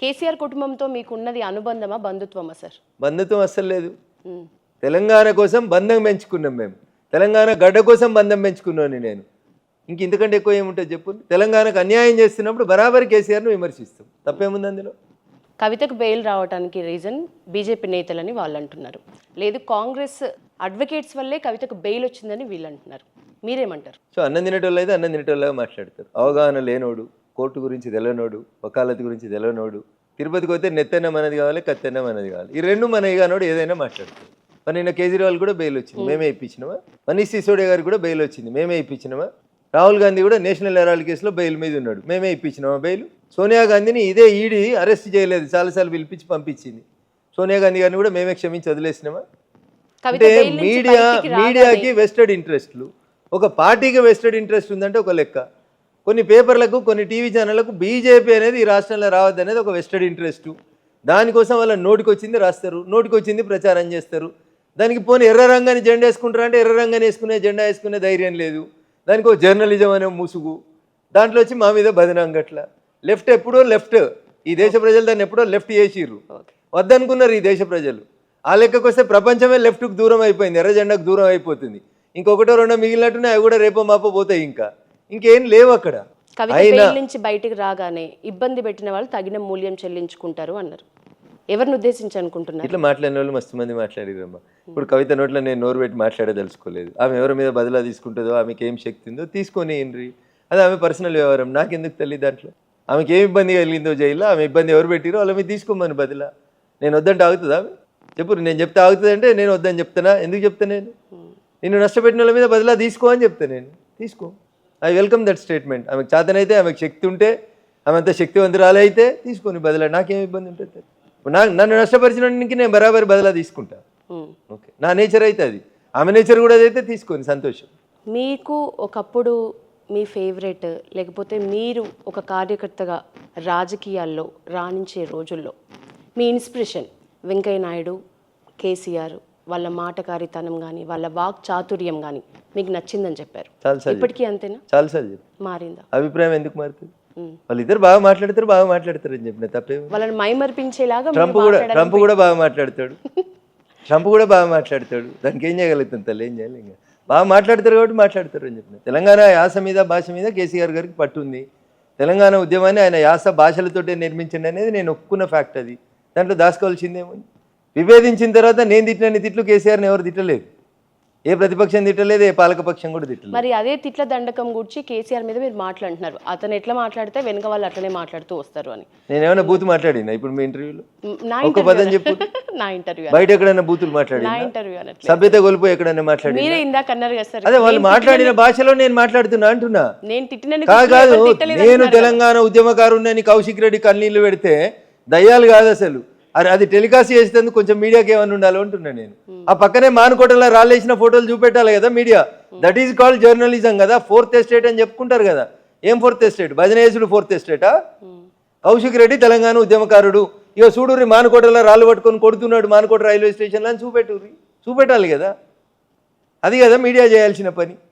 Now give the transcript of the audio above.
కేసీఆర్ కుటుంబంతో మీకు ఉన్నది అనుబంధమా బంధుత్వమా సార్? బంధుత్వం అస్సలు లేదు. తెలంగాణ కోసం బంధం పెంచుకున్నాం మేము. తెలంగాణ గడ్డ కోసం బంధం పెంచుకున్నాను నేను. ఇంతకంటే ఎక్కువ ఏముంటుంది చెప్పు. తెలంగాణకు అన్యాయం చేస్తున్నప్పుడు బరాబర్ కేసీఆర్ను విమర్శిస్తాం. తప్పేముంది అందులో? కవితకు బెయిల్ రావడానికి రీజన్ బీజేపీ నేతలని వాళ్ళు అంటున్నారు, లేదు కాంగ్రెస్ అడ్వకేట్స్ వల్లే కవితకు బెయిల్ వచ్చిందని వీళ్ళు అంటున్నారు. మీరేమంటారు? సో అన్నం తినేటోళ్ళు అయితే అన్నం తినేటోళ్ళగా మాట్లాడతారు. అవగాహన లేనోడు, కోర్టు గురించి తెలియనోడు, వకాలత్ గురించి తెలియనోడు, తిరుపతికి పోతే నెత్తన్నం అనేది కావాలి, కత్తెన్నం అనేది కావాలి, ఈ రెండు మన కానోడు ఏదైనా మాట్లాడతారు. మరి నిన్న కేజ్రీవాల్ కూడా బెయిల్ వచ్చింది, మేమే ఇప్పించినామా? మనీష్ సిసోడియా గారికి కూడా బెయిల్ వచ్చింది, మేమే ఇప్పించినామా? రాహుల్ గాంధీ కూడా నేషనల్ హెరాల్డ్ కేసులో బెయిల్ మీద ఉన్నాడు, మేమే ఇప్పించినామా బెయిల్? సోనియా గాంధీని ఇదే ఈడీ అరెస్ట్ చేయలేదు, చాలాసార్లు పిలిపించి పంపించింది. సోనియా గాంధీ గారిని కూడా మేమే క్షమించి వదిలేసినామా? అంటే మీడియాకి వెస్టెడ్ ఇంట్రెస్ట్లు, ఒక పార్టీకి వెస్టెడ్ ఇంట్రెస్ట్ ఉందంటే ఒక లెక్క. కొన్ని పేపర్లకు, కొన్ని టీవీ ఛానళ్లకు బీజేపీ అనేది ఈ రాష్ట్రంలో రావద్దు అనేది ఒక వెస్టెడ్ ఇంట్రెస్ట్. దానికోసం వాళ్ళ నోటికి వచ్చింది రాస్తారు, నోటికి వచ్చింది ప్రచారం చేస్తారు. దానికి పోనీ ఎర్ర రంగాన్ని జెండా వేసుకుంటారా అంటే ఎర్ర రంగాన్ని వేసుకునే జెండా వేసుకునే ధైర్యం లేదు. దానికి ఒక జర్నలిజం అనే ముసుగు, దాంట్లో వచ్చి మా మీద బదనాం గట్ల. లెఫ్ట్ ఎప్పుడో లెఫ్ట్, ఈ దేశ ప్రజలు దాన్ని ఎప్పుడో లెఫ్ట్ చేసిర్రు, వద్దనుకున్నారు ఈ దేశ ప్రజలు. ఆ లెక్కకు వస్తే ప్రపంచమే లెఫ్ట్కు దూరం అయిపోయింది, ఎర్ర జెండాకు దూరం అయిపోతుంది. ఇంకొకటో రెండో మిగిలినట్టునే అవి కూడా రేపో మాపో పోతాయి. ఇంకేం లేవు అక్కడ. నుంచి బయటికి రాగానే ఇబ్బంది పెట్టిన వాళ్ళు తగిన మూల్యం చెల్లించుకుంటారు అన్నారు. ఎవరిని ఉద్దేశించి అనుకుంటున్నారు? ఇట్లా మాట్లాడిన వాళ్ళు మస్తు మంది మాట్లాడిరమ్మా. ఇప్పుడు కవిత నోట్లో నేను నోరు పెట్టి మాట్లాడదలుచుకోలేదు. ఆమె ఎవరి మీద బదిలా తీసుకుంటుందో, ఆమెకి ఏం శక్తి ఉందో తీసుకొని ఏంటి, అది ఆమె పర్సనల్ వ్యవహారం, నాకెందుకు తెలియదు. దాంట్లో ఆమెకి ఏం ఇబ్బంది కలిగిందో జైల్లో, ఆమె ఇబ్బంది ఎవరు పెట్టిరో వాళ్ళ మీద తీసుకోమని బదిలా. నేను వద్దంటే ఆగుతుందా ఆమె? చెప్పు, నేను చెప్తే ఆగుతుంది అంటే నేను వద్దని చెప్తానా? ఎందుకు చెప్తా? నిన్ను నష్టపెట్టిన వాళ్ళ మీద బదిలా తీసుకో అని చెప్తా. నేను తీసుకో, ఐ వెల్కమ్ దట్ స్టేట్మెంట్. ఆమెకు చేతనైతే, ఆమెకు శక్తి ఉంటే, ఆమె అంత శక్తివంతురాలు అయితే తీసుకొని బదిలా. నాకేం ఇబ్బంది ఉంటుంది? నన్ను నష్టపరిచినకి నేను బరాబరి బదిలా తీసుకుంటా. ఓకే, నా నేచర్ అయితే అది, ఆమె నేచర్ కూడా అదైతే తీసుకొని సంతోషం. మీకు ఒకప్పుడు మీ ఫేవరెట్, లేకపోతే మీరు ఒక కార్యకర్తగా రాజకీయాల్లో రాణించే రోజుల్లో మీ ఇన్స్పిరేషన్ వెంకయ్య నాయుడు, కేసీఆర్, వాళ్ళ మాటకారితనం కానీ వాళ్ళ వాక్ చాతుర్యం కానీ మీకు నచ్చిందని చెప్పారు. ఇప్పటికీ అంతేనా? చాలాసార్లు మారిందా అభిప్రాయం? ఎందుకు మారుతుంది? వాళ్ళిద్దరు బాగా మాట్లాడతారు అని చెప్పిన తప్పేమో. వాళ్ళని మైమర్పించేలాగా ట్రంప్ కూడా బాగా మాట్లాడతాడు. దానికి ఏం చేయగలుగుతాం తల్లి? ఏం చేయాలి? ఇంకా బాగా మాట్లాడతారు కాబట్టి మాట్లాడతారు అని చెప్పిన. తెలంగాణ యాస మీద, భాష మీద కేసీఆర్ గారికి పట్టు ఉంది. తెలంగాణ ఉద్యమాన్ని ఆయన యాస భాషలతోటే నిర్మించండి అనేది నేను ఒప్పుకున్న ఫ్యాక్ట్. అది దాంట్లో దాచుకోవాల్సిందేమో. విభేదించిన తర్వాత నేను తిట్టినన్ని తిట్లు కేసీఆర్ని ఎవరు తిట్టలేదు. ఏ ప్రతిపక్షం తిట్టలేదు, ఏ పాలకపక్షం కూడా తిట్టలేదు. మరి అదే తిట్ల దండకం గురించి కేసీఆర్ మీద మీరు మాట్లాడుతున్నారు, అతను ఎట్లా మాట్లాడితే వెనక వాళ్ళు అట్లనే మాట్లాడుతూ వస్తారు అని. నేను ఏమైనా బూతు మాట్లాడినా ఇప్పుడు మీ ఇంటర్వ్యూలో? ఒక పదం చెప్పు. నా ఇంటర్వ్యూ బయట ఎక్కడైనా బూతులు మాట్లాడినా? సభ్యత కోల్పోయి ఎక్కడైనా మాట్లాడి? మీరే ఇందాక అన్నారు కదా సార్, అదే వాళ్ళు మాట్లాడిన భాషలో నేను మాట్లాడుతున్నా అంటున్నా. నేను తిట్టిన కాదు, నేను తెలంగాణ ఉద్యమకారుని కౌశిక్ రెడ్డి కన్నీళ్లు పెడితే దయ్యాలు కాదు అసలు. అది టెలికాస్ట్ చేసేందుకు కొంచెం మీడియాకి ఏమన్నా ఉండాలి అంటున్నా నేను. ఆ పక్కనే మానుకోటలో రాళ్ళేసిన ఫోటోలు చూపెట్టాలి కదా media. That is called journalism కదా. ఫోర్త్ ఎస్టేట్ అని చెప్పుకుంటారు కదా. ఏం ఫోర్త్ ఎస్టేట్? భజనేశుడు ఫోర్త్ ఎస్టేటా? కౌశిక్ రెడ్డి తెలంగాణ ఉద్యమకారుడు, ఇక చూడుర్రి మానుకోటలో రాళ్ళు పట్టుకొని కొడుతున్నాడు మానుకోట రైల్వే స్టేషన్లో అని చూపెట్టాలి కదా. అది కదా మీడియా చేయాల్సిన పని.